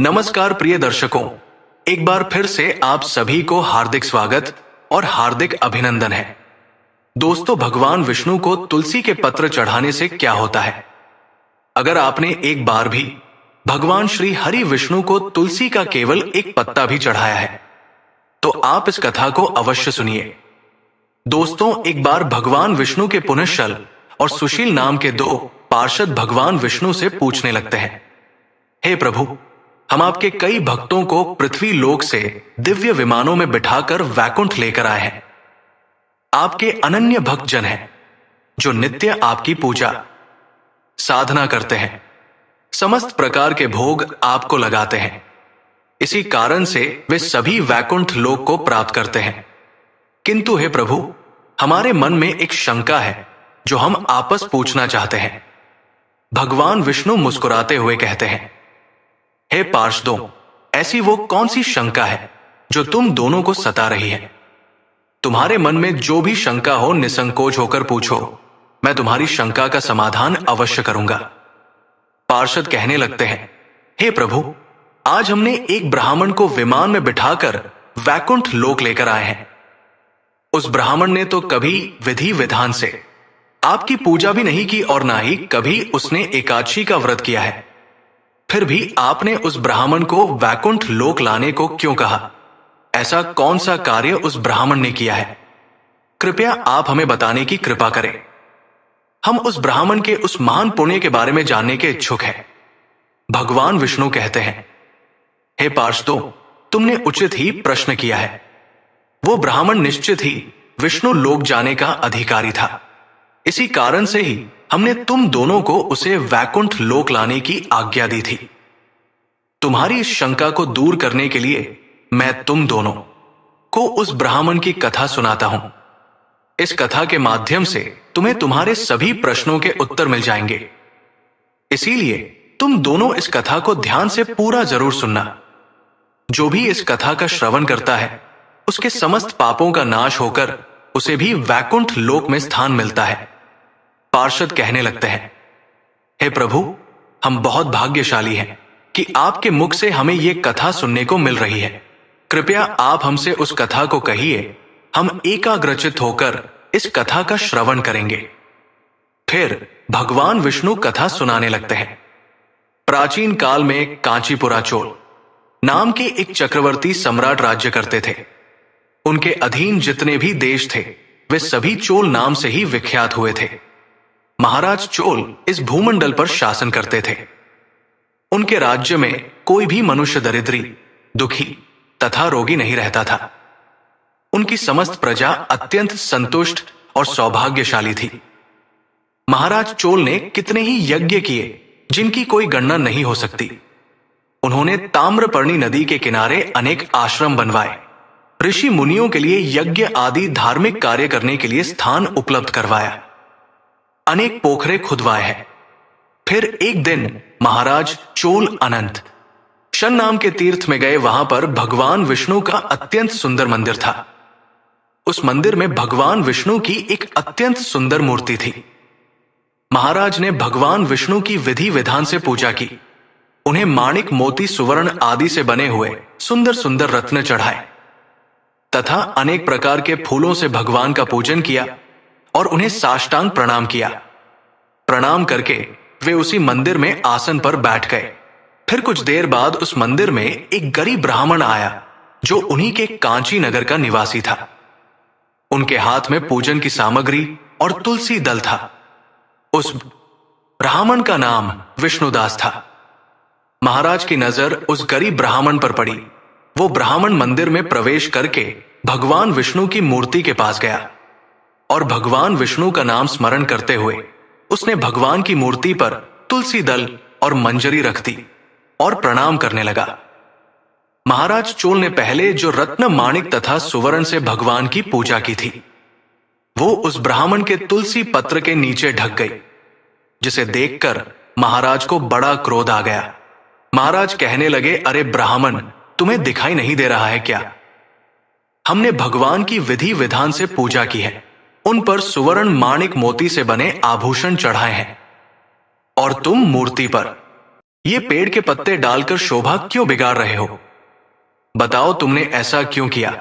नमस्कार प्रिय दर्शकों, एक बार फिर से आप सभी को हार्दिक स्वागत और हार्दिक अभिनंदन है। दोस्तों, भगवान विष्णु को तुलसी के पत्र चढ़ाने से क्या होता है? अगर आपने एक बार भी भगवान श्री हरि विष्णु को तुलसी का केवल एक पत्ता भी चढ़ाया है तो आप इस कथा को अवश्य सुनिए। दोस्तों, एक बार भगवान विष्णु के पुण्यशल और सुशील नाम के दो पार्षद भगवान विष्णु से पूछने लगते हैं, हे प्रभु, हम आपके कई भक्तों को पृथ्वी लोक से दिव्य विमानों में बिठाकर वैकुंठ लेकर आए हैं। आपके अनन्य भक्त जन हैं जो नित्य आपकी पूजा साधना करते हैं, समस्त प्रकार के भोग आपको लगाते हैं। इसी कारण से वे सभी वैकुंठ लोक को प्राप्त करते हैं। किंतु हे प्रभु, हमारे मन में एक शंका है जो हम आपस पूछना चाहते हैं। भगवान विष्णु मुस्कुराते हुए कहते हैं, हे पार्षदों, ऐसी वो कौन सी शंका है जो तुम दोनों को सता रही है? तुम्हारे मन में जो भी शंका हो निसंकोच होकर पूछो, मैं तुम्हारी शंका का समाधान अवश्य करूंगा। पार्षद कहने लगते हैं, हे प्रभु, आज हमने एक ब्राह्मण को विमान में बिठाकर वैकुंठ लोक लेकर आए हैं। उस ब्राह्मण ने तो कभी विधि विधान से आपकी पूजा भी नहीं की और ना ही कभी उसने एकादशी का व्रत किया है। फिर भी आपने उस ब्राह्मण को वैकुंठ लोक लाने को क्यों कहा? ऐसा कौन सा कार्य उस ब्राह्मण ने किया है? कृपया आप हमें बताने की कृपा करें। हम उस ब्राह्मण के उस महान पुण्य के बारे में जानने के इच्छुक हैं। भगवान विष्णु कहते हैं, हे पार्षदों, तुमने उचित ही प्रश्न किया है। वो ब्राह्मण निश्चित ही विष्णु लोक जाने का अधिकारी था। इसी कारण से ही हमने तुम दोनों को उसे वैकुंठ लोक लाने की आज्ञा दी थी। तुम्हारी इस शंका को दूर करने के लिए मैं तुम दोनों को उस ब्राह्मण की कथा सुनाता हूं। इस कथा के माध्यम से तुम्हें तुम्हारे सभी प्रश्नों के उत्तर मिल जाएंगे। इसीलिए तुम दोनों इस कथा को ध्यान से पूरा जरूर सुनना। जो भी इस कथा का श्रवण करता है उसके समस्त पापों का नाश होकर उसे भी वैकुंठ लोक में स्थान मिलता है। पार्षद कहने लगते हैं, हे प्रभु, हम बहुत भाग्यशाली हैं कि आपके मुख से हमें ये कथा सुनने को मिल रही है। कृपया आप हमसे उस कथा को कहिए, हम एकाग्रचित होकर इस कथा का श्रवण करेंगे। फिर भगवान विष्णु कथा सुनाने लगते हैं। प्राचीन काल में कांचीपुरा चोल नाम के एक चक्रवर्ती सम्राट राज्य करते थे। उनके अधीन जितने भी देश थे वे सभी चोल नाम से ही विख्यात हुए थे। महाराज चोल इस भूमंडल पर शासन करते थे। उनके राज्य में कोई भी मनुष्य दरिद्री, दुखी तथा रोगी नहीं रहता था। उनकी समस्त प्रजा अत्यंत संतुष्ट और सौभाग्यशाली थी। महाराज चोल ने कितने ही यज्ञ किए जिनकी कोई गणना नहीं हो सकती। उन्होंने ताम्रपर्णी नदी के किनारे अनेक आश्रम बनवाए, ऋषि मुनियों के लिए यज्ञ आदि धार्मिक कार्य करने के लिए स्थान उपलब्ध करवाया, अनेक पोखरे खुदवाए हैं। फिर एक दिन महाराज चोल अनंत शन नाम के तीर्थ में गए। वहां पर भगवान विष्णु का अत्यंत सुंदर मंदिर था। उस मंदिर में भगवान विष्णु की एक अत्यंत सुंदर मूर्ति थी। महाराज ने भगवान विष्णु की विधि विधान से पूजा की। उन्हें माणिक, मोती, सुवर्ण आदि से बने हुए सुंदर सुंदर रत्न चढ़ाए तथा अनेक प्रकार के फूलों से भगवान का पूजन किया और उन्हें साष्टांग प्रणाम किया। प्रणाम करके वे उसी मंदिर में आसन पर बैठ गए। फिर कुछ देर बाद उस मंदिर में एक गरीब ब्राह्मण आया जो उन्हीं के कांची नगर का निवासी था। उनके हाथ में पूजन की सामग्री और तुलसी दल था। उस ब्राह्मण का नाम विष्णुदास था। महाराज की नजर उस गरीब ब्राह्मण पर पड़ी। वो ब्राह्मण मंदिर में प्रवेश करके भगवान विष्णु की मूर्ति के पास गया और भगवान विष्णु का नाम स्मरण करते हुए उसने भगवान की मूर्ति पर तुलसी दल और मंजरी रख दी और प्रणाम करने लगा। महाराज चोल ने पहले जो रत्न, माणिक तथा सुवर्ण से भगवान की पूजा की थी वो उस ब्राह्मण के तुलसी पत्र के नीचे ढक गई, जिसे देखकर महाराज को बड़ा क्रोध आ गया। महाराज कहने लगे, अरे ब्राह्मण, तुम्हें दिखाई नहीं दे रहा है क्या? हमने भगवान की विधि विधान से पूजा की है, उन पर सुवर्ण, माणिक, मोती से बने आभूषण चढ़ाए हैं और तुम मूर्ति पर ये पेड़ के पत्ते डालकर शोभा क्यों बिगाड़ रहे हो? बताओ तुमने ऐसा क्यों किया?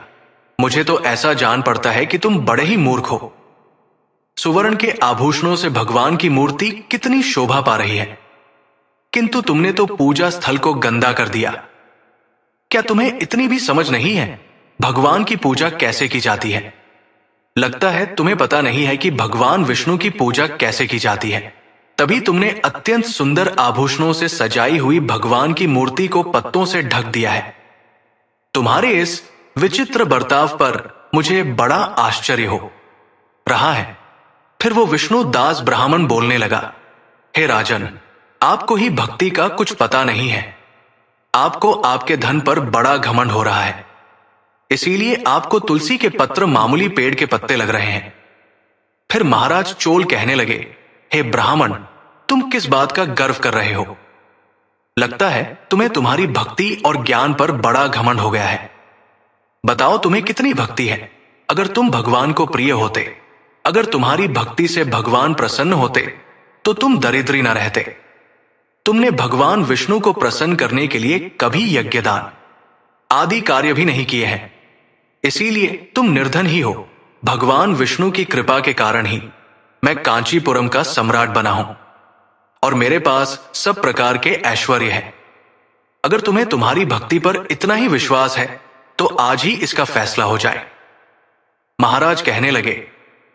मुझे तो ऐसा जान पड़ता है कि तुम बड़े ही मूर्ख हो। सुवर्ण के आभूषणों से भगवान की मूर्ति कितनी शोभा पा रही है, किंतु तुमने तो पूजा स्थल को गंदा कर दिया। क्या तुम्हें इतनी भी समझ नहीं है भगवान की पूजा कैसे की जाती है? लगता है तुम्हें पता नहीं है कि भगवान विष्णु की पूजा कैसे की जाती है। तभी तुमने अत्यंत सुंदर आभूषणों से सजाई हुई भगवान की मूर्ति को पत्तों से ढक दिया है। तुम्हारे इस विचित्र बर्ताव पर मुझे बड़ा आश्चर्य हो रहा है। फिर वो विष्णु दास ब्राह्मण बोलने लगा, हे राजन, आपको ही भक्ति का कुछ पता नहीं है। आपको आपके धन पर बड़ा घमंड हो रहा है, इसीलिए आपको तुलसी के पत्र मामूली पेड़ के पत्ते लग रहे हैं। फिर महाराज चोल कहने लगे, हे ब्राह्मण, तुम किस बात का गर्व कर रहे हो? लगता है तुम्हें तुम्हारी भक्ति और ज्ञान पर बड़ा घमंड हो गया है। बताओ तुम्हें कितनी भक्ति है? अगर तुम भगवान को प्रिय होते, अगर तुम्हारी भक्ति से भगवान प्रसन्न होते, तो तुम दरिद्री न रहते। तुमने भगवान विष्णु को प्रसन्न करने के लिए कभी यज्ञदान आदि कार्य भी नहीं किए हैं, इसीलिए तुम निर्धन ही हो। भगवान विष्णु की कृपा के कारण ही मैं कांचीपुरम का सम्राट बना हूं और मेरे पास सब प्रकार के ऐश्वर्य है। अगर तुम्हें तुम्हारी भक्ति पर इतना ही विश्वास है तो आज ही इसका फैसला हो जाए। महाराज कहने लगे,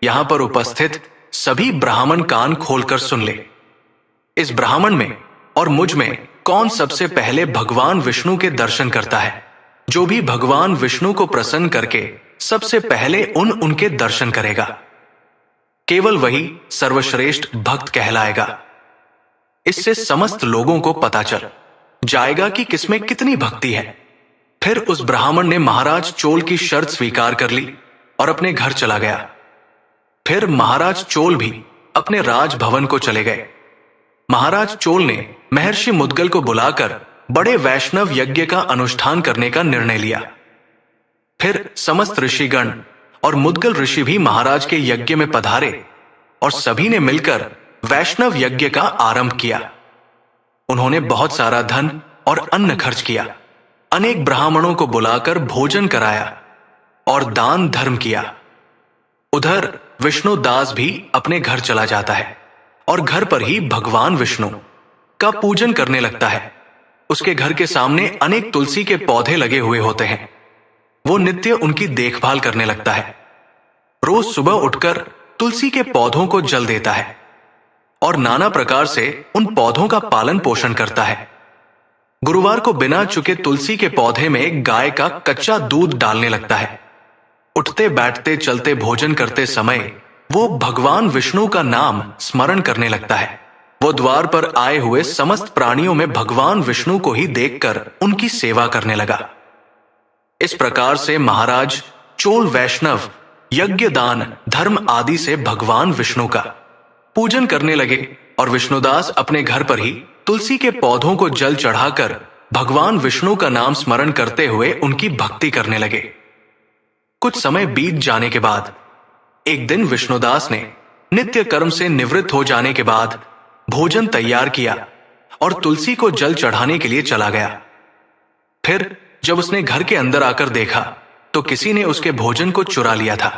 यहां पर उपस्थित सभी ब्राह्मण कान खोलकर सुन ले। इस ब्राह्मण में और मुझ में कौन सबसे पहले भगवान विष्णु के दर्शन करता है? जो भी भगवान विष्णु को प्रसन्न करके सबसे पहले उनके दर्शन करेगा, केवल वही सर्वश्रेष्ठ भक्त कहलाएगा। इससे समस्त लोगों को पता चल जाएगा कि किसमें कितनी भक्ति है। फिर उस ब्राह्मण ने महाराज चोल की शर्त स्वीकार कर ली और अपने घर चला गया। फिर महाराज चोल भी अपने राजभवन को चले गए। महाराज चोल ने महर्षि मुद्गल को बुलाकर बड़े वैष्णव यज्ञ का अनुष्ठान करने का निर्णय लिया। फिर समस्त ऋषिगण और मुद्गल ऋषि भी महाराज के यज्ञ में पधारे और सभी ने मिलकर वैष्णव यज्ञ का आरंभ किया। उन्होंने बहुत सारा धन और अन्न खर्च किया, अनेक ब्राह्मणों को बुलाकर भोजन कराया और दान धर्म किया। उधर विष्णु दास भी अपने घर चला जाता है और घर पर ही भगवान विष्णु का पूजन करने लगता है। उसके घर के सामने अनेक तुलसी के पौधे लगे हुए होते हैं। वो नित्य उनकी देखभाल करने लगता है। रोज सुबह उठकर तुलसी के पौधों को जल देता है और नाना प्रकार से उन पौधों का पालन पोषण करता है। गुरुवार को बिना चुके तुलसी के पौधे में गाय का कच्चा दूध डालने लगता है। उठते बैठते चलते भोजन करते समय वो भगवान विष्णु का नाम स्मरण करने लगता है। वो द्वार पर आए हुए समस्त प्राणियों में भगवान विष्णु को ही देखकर उनकी सेवा करने लगा। इस प्रकार से महाराज चोल वैष्णव यज्ञ दान धर्म आदि से भगवान विष्णु का पूजन करने लगे और विष्णुदास अपने घर पर ही तुलसी के पौधों को जल चढ़ाकर भगवान विष्णु का नाम स्मरण करते हुए उनकी भक्ति करने लगे। कुछ समय बीत जाने के बाद एक दिन विष्णुदास ने नित्य कर्म से निवृत्त हो जाने के बाद भोजन तैयार किया और तुलसी को जल चढ़ाने के लिए चला गया। फिर जब उसने घर के अंदर आकर देखा तो किसी ने उसके भोजन को चुरा लिया था।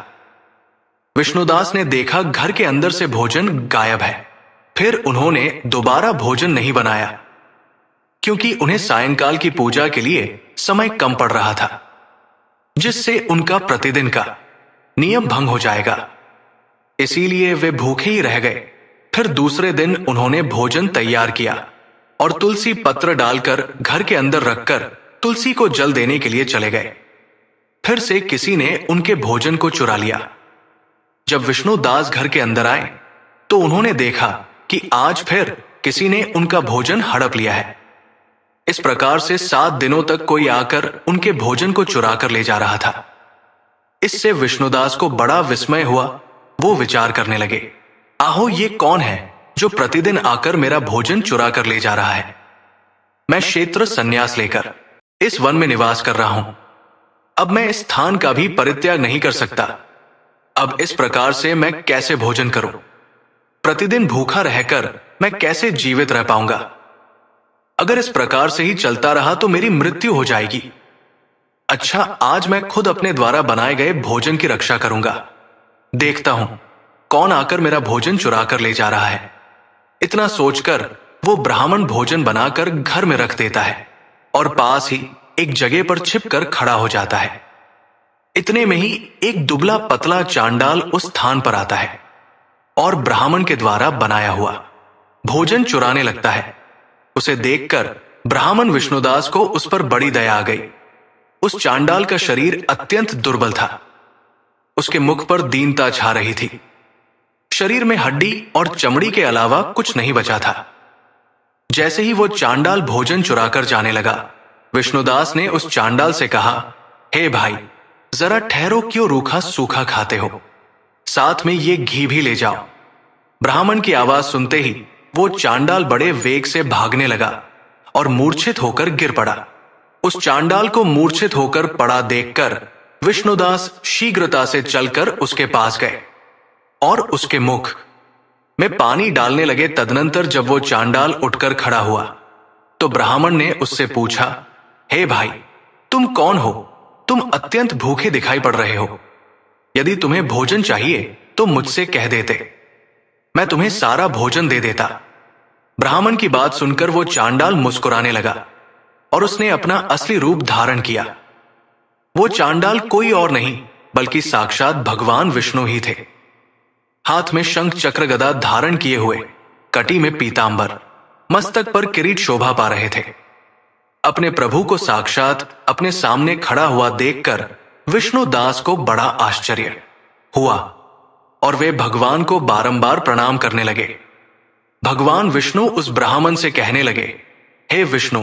विष्णुदास ने देखा घर के अंदर से भोजन गायब है। फिर उन्होंने दोबारा भोजन नहीं बनाया, क्योंकि उन्हें सायंकाल की पूजा के लिए समय कम पड़ रहा था, जिससे उनका प्रतिदिन का नियम भंग हो जाएगा। इसीलिए वे भूखे ही रह गए। फिर दूसरे दिन उन्होंने भोजन तैयार किया और तुलसी पत्र डालकर घर के अंदर रखकर तुलसी को जल देने के लिए चले गए। फिर से किसी ने उनके भोजन को चुरा लिया। जब विष्णु दास घर के अंदर आए तो उन्होंने देखा कि आज फिर किसी ने उनका भोजन हड़प लिया है। इस प्रकार से 7 दिनों तक कोई आकर उनके भोजन को चुरा कर ले जा रहा था। इससे विष्णुदास को बड़ा विस्मय हुआ। वो विचार करने लगे, आहो, ये कौन है जो प्रतिदिन आकर मेरा भोजन चुरा कर ले जा रहा है? मैं क्षेत्र संन्यास लेकर इस वन में निवास कर रहा हूं। अब मैं इस स्थान का भी परित्याग नहीं कर सकता। अब इस प्रकार से मैं कैसे भोजन करूं? प्रतिदिन भूखा रहकर मैं कैसे जीवित रह पाऊंगा? अगर इस प्रकार से ही चलता रहा तो मेरी मृत्यु हो जाएगी। अच्छा, आज मैं खुद अपने द्वारा बनाए गए भोजन की रक्षा करूंगा। देखता हूं कौन आकर मेरा भोजन चुरा कर ले जा रहा है। इतना सोचकर वो ब्राह्मण भोजन बनाकर घर में रख देता है और पास ही एक जगह पर छिपकर खड़ा हो जाता है। इतने में ही एक दुबला पतला चांडाल उस स्थान पर आता है और ब्राह्मण के द्वारा बनाया हुआ भोजन चुराने लगता है। उसे देखकर ब्राह्मण विष्णुदास को उस पर बड़ी दया आ गई। उस चांडाल का शरीर अत्यंत दुर्बल था। उसके मुख पर दीनता छा रही थी। शरीर में हड्डी और चमड़ी के अलावा कुछ नहीं बचा था। जैसे ही वो चांडाल भोजन चुराकर जाने लगा, विष्णुदास ने उस चांडाल से कहा, हे भाई, जरा ठहरो, क्यों रूखा सूखा खाते हो? साथ में ये घी भी ले जाओ। ब्राह्मण की आवाज सुनते ही वो चांडाल बड़े वेग से भागने लगा और मूर्छित होकर गिर पड़ा। उस चांडाल को मूर्छित होकर पड़ा देखकर विष्णुदास शीघ्रता से चलकर उसके पास गए और उसके मुख में पानी डालने लगे। तदनंतर जब वो चांडाल उठकर खड़ा हुआ तो ब्राह्मण ने उससे पूछा, हे भाई, तुम कौन हो? तुम अत्यंत भूखे दिखाई पड़ रहे हो। यदि तुम्हें भोजन चाहिए तो मुझसे कह देते, मैं तुम्हें सारा भोजन दे देता। ब्राह्मण की बात सुनकर वो चांडाल मुस्कुराने लगा और उसने अपना असली रूप धारण किया। वो चांडाल कोई और नहीं बल्कि साक्षात भगवान विष्णु ही थे। हाथ में शंख चक्र गदा धारण किए हुए, कटी में पीतांबर, मस्तक पर किरीट शोभा पा रहे थे। अपने प्रभु को साक्षात अपने सामने खड़ा हुआ देखकर विष्णुदास को बड़ा आश्चर्य हुआ और वे भगवान को बारंबार प्रणाम करने लगे। भगवान विष्णु उस ब्राह्मण से कहने लगे, हे विष्णु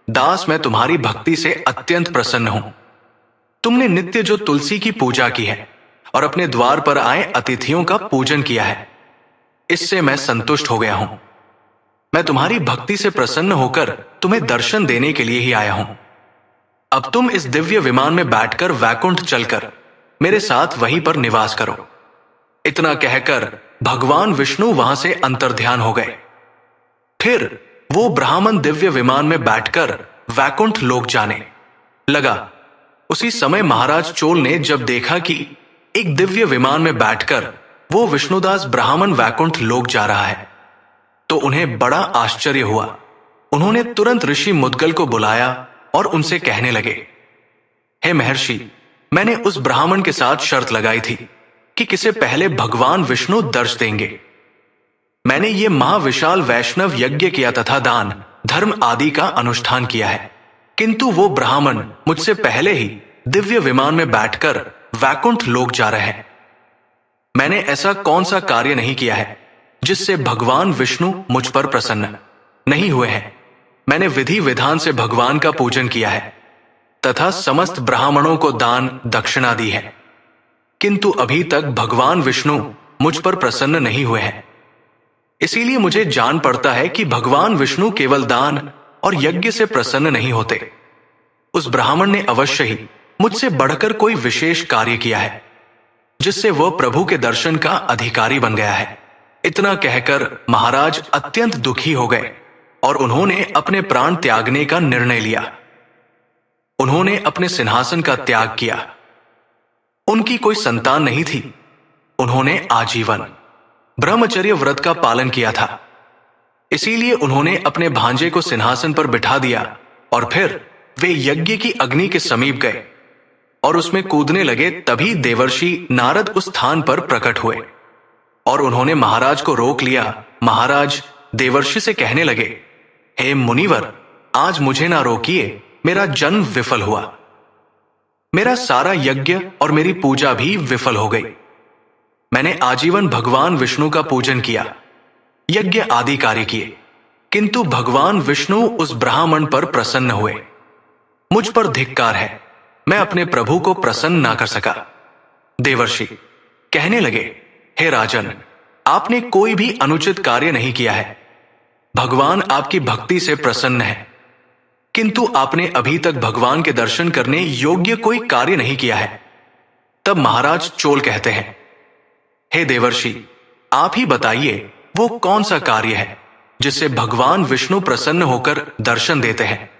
दास, मैं तुम्हारी भक्ति से अत्यंत प्रसन्न हूं। तुमने नित्य जो तुलसी की पूजा की है और अपने द्वार पर आए अतिथियों का पूजन किया है, इससे मैं संतुष्ट हो गया हूं। मैं तुम्हारी भक्ति से प्रसन्न होकर तुम्हें दर्शन देने के लिए ही आया हूं। अब तुम इस दिव्य विमान में बैठकर वैकुंठ चलकर मेरे साथ वहीं पर निवास करो। इतना कहकर भगवान विष्णु वहां से अंतर्ध्यान हो गए। फिर वो ब्राह्मण दिव्य विमान में बैठकर वैकुंठ लोक जाने लगा। उसी समय महाराज चोल ने जब देखा कि एक दिव्य विमान में बैठकर वो विष्णुदास ब्राह्मण वैकुंठ लोक जा रहा है तो उन्हें बड़ा आश्चर्य हुआ। उन्होंने तुरंत ऋषि मुद्गल को बुलाया और उनसे कहने लगे, हे महर्षि, मैंने उस ब्राह्मण के साथ शर्त लगाई थी कि किसे पहले भगवान विष्णु दर्श देंगे। मैंने ये महाविशाल वैष्णव यज्ञ किया तथा दान धर्म आदि का अनुष्ठान किया है, किंतु वो ब्राह्मण मुझसे पहले ही दिव्य विमान में बैठकर वैकुंठ लोक जा रहे हैं। मैंने ऐसा कौन सा कार्य नहीं किया है जिससे भगवान विष्णु मुझ पर प्रसन्न नहीं हुए हैं। मैंने विधि विधान से भगवान का पूजन किया है तथा समस्त ब्राह्मणों को दान दक्षिणा दी है, किंतु अभी तक भगवान विष्णु मुझ पर प्रसन्न नहीं हुए हैं। इसीलिए मुझे जान पड़ता है कि भगवान विष्णु केवल दान और यज्ञ से प्रसन्न नहीं होते। उस ब्राह्मण ने अवश्य ही मुझसे बढ़कर कोई विशेष कार्य किया है जिससे वह प्रभु के दर्शन का अधिकारी बन गया है। इतना कहकर महाराज अत्यंत दुखी हो गए और उन्होंने अपने प्राण त्यागने का निर्णय लिया। उन्होंने अपने सिंहासन का त्याग किया। उनकी कोई संतान नहीं थी। उन्होंने आजीवन ब्रह्मचर्य व्रत का पालन किया था। इसीलिए उन्होंने अपने भांजे को सिंहासन पर बिठा दिया और फिर वे यज्ञ की अग्नि के समीप गए और उसमें कूदने लगे। तभी देवर्षि नारद उस स्थान पर प्रकट हुए और उन्होंने महाराज को रोक लिया। महाराज देवर्षि से कहने लगे, हे मुनिवर, आज मुझे ना रोकिए, मेरा जन्म विफल हुआ। मेरा सारा यज्ञ और मेरी पूजा भी विफल हो गई। मैंने आजीवन भगवान विष्णु का पूजन किया, यज्ञ आदि कार्य किए, किंतु भगवान विष्णु उस ब्राह्मण पर प्रसन्न हुए। मुझ पर धिक्कार है, मैं अपने प्रभु को प्रसन्न ना कर सका। देवर्षि कहने लगे, हे राजन, आपने कोई भी अनुचित कार्य नहीं किया है। भगवान आपकी भक्ति से प्रसन्न है, किंतु आपने अभी तक भगवान के दर्शन करने योग्य कोई कार्य नहीं किया है। तब महाराज चोल कहते हैं, हे देवर्षि, आप ही बताइए वो कौन सा कार्य है जिससे भगवान विष्णु प्रसन्न होकर दर्शन देते हैं।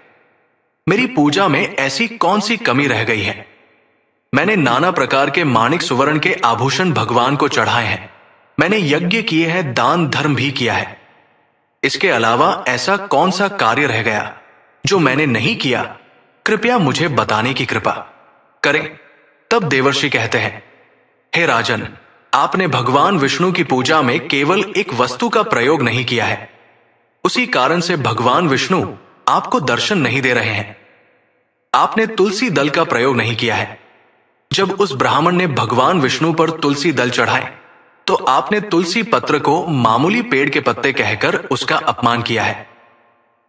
मेरी पूजा में ऐसी कौन सी कमी रह गई है? मैंने नाना प्रकार के माणिक सुवर्ण के आभूषण भगवान को चढ़ाए हैं। मैंने यज्ञ किए हैं, दान धर्म भी किया है। इसके अलावा ऐसा कौन सा कार्य रह गया जो मैंने नहीं किया? कृपया मुझे बताने की कृपा करें। तब देवर्षि कहते हैं, हे राजन, आपने भगवान विष्णु की पूजा में केवल एक वस्तु का प्रयोग नहीं किया है। उसी कारण से भगवान विष्णु आपको दर्शन नहीं दे रहे हैं। आपने तुलसी दल का प्रयोग नहीं किया है। जब उस ब्राह्मण ने भगवान विष्णु पर तुलसी दल चढ़ाए तो आपने तुलसी पत्र को मामूली पेड़ के पत्ते कहकर उसका अपमान किया है।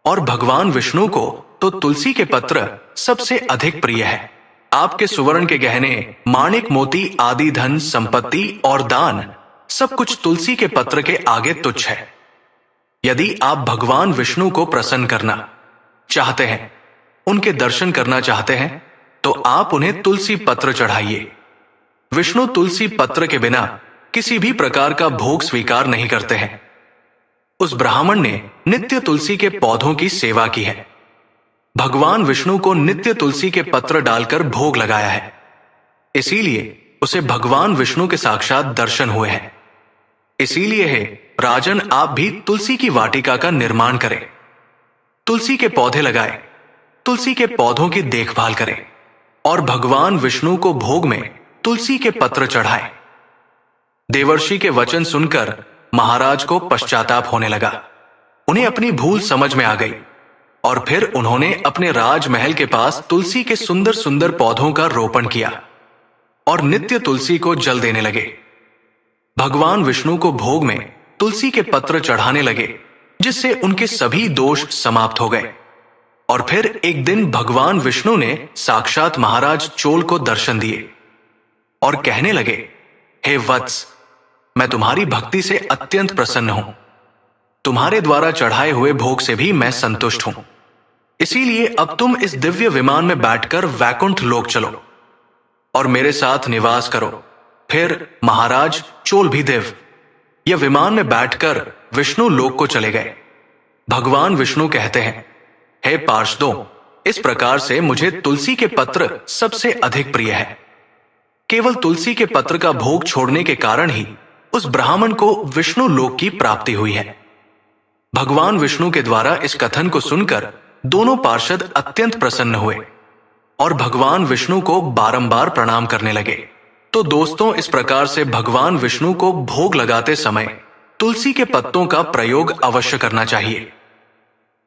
और भगवान विष्णु को तो तुलसी के पत्र सबसे अधिक प्रिय है। आपके सुवर्ण के गहने, माणिक मोती आदि धन संपत्ति और दान सब कुछ तुलसी के पत्र के आगे तुच्छ है। यदि आप भगवान विष्णु को प्रसन्न करना चाहते हैं, उनके दर्शन करना चाहते हैं, तो आप उन्हें तुलसी पत्र चढ़ाइए। विष्णु तुलसी पत्र के बिना किसी भी प्रकार का भोग स्वीकार नहीं करते हैं। उस ब्राह्मण ने नित्य तुलसी के पौधों की सेवा की है। भगवान विष्णु को नित्य तुलसी के पत्र डालकर भोग लगाया है, इसीलिए उसे भगवान विष्णु के साक्षात दर्शन हुए हैं। इसीलिए है राजन, आप भी तुलसी की वाटिका का निर्माण करें, तुलसी के पौधे लगाएं, तुलसी के पौधों की देखभाल करें और भगवान विष्णु को भोग में तुलसी के पत्र चढ़ाएं। देवर्षि के वचन सुनकर महाराज को पश्चाताप होने लगा। उन्हें अपनी भूल समझ में आ गई और फिर उन्होंने अपने राजमहल के पास तुलसी के सुंदर सुंदर पौधों का रोपण किया और नित्य तुलसी को जल देने लगे। भगवान विष्णु को भोग में तुलसी के पत्र चढ़ाने लगे, जिससे उनके सभी दोष समाप्त हो गए। और फिर एक दिन भगवान विष्णु ने साक्षात महाराज चोल को दर्शन दिए और कहने लगे, हे वत्स, मैं तुम्हारी भक्ति से अत्यंत प्रसन्न हूं। तुम्हारे द्वारा चढ़ाए हुए भोग से भी मैं संतुष्ट हूं। इसीलिए अब तुम इस दिव्य विमान में बैठकर वैकुंठ लोक चलो और मेरे साथ निवास करो। फिर महाराज चोल भी देव यह विमान में बैठकर विष्णु लोक को चले गए। भगवान विष्णु कहते हैं, हे पार्षदों, इस प्रकार से मुझे तुलसी के पत्र सबसे अधिक प्रिय है। केवल तुलसी के पत्र का भोग छोड़ने के कारण ही उस ब्राह्मण को विष्णु लोक की प्राप्ति हुई है। भगवान विष्णु के द्वारा इस कथन को सुनकर दोनों पार्षद अत्यंत प्रसन्न हुए और भगवान विष्णु को बारंबार प्रणाम करने लगे। तो दोस्तों, इस प्रकार से भगवान विष्णु को भोग लगाते समय तुलसी के पत्तों का प्रयोग अवश्य करना चाहिए।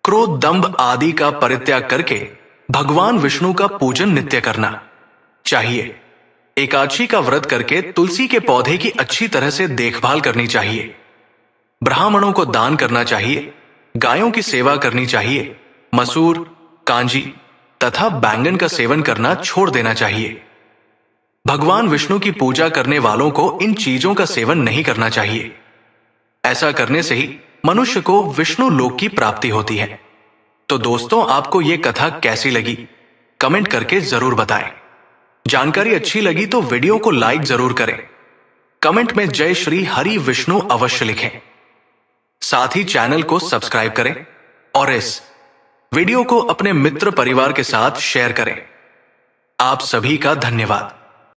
क्रोध, दंभ आदि का परित्याग करके भगवान विष्णु का पूजन नित्य करना चाहिए। एकादशी का व्रत करके तुलसी के पौधे की अच्छी तरह से देखभाल करनी चाहिए। ब्राह्मणों को दान करना चाहिए, गायों की सेवा करनी चाहिए, मसूर, कांजी तथा बैंगन का सेवन करना छोड़ देना चाहिए। भगवान विष्णु की पूजा करने वालों को इन चीजों का सेवन नहीं करना चाहिए। ऐसा करने से ही मनुष्य को विष्णु लोक की प्राप्ति होती है। तो दोस्तों, आपको ये कथा कैसी लगी कमेंट करके जरूर बताएं। जानकारी अच्छी लगी तो वीडियो को लाइक जरूर करें। कमेंट में जय श्री हरि विष्णु अवश्य लिखें। साथ ही चैनल को सब्सक्राइब करें और इस वीडियो को अपने मित्र परिवार के साथ शेयर करें। आप सभी का धन्यवाद।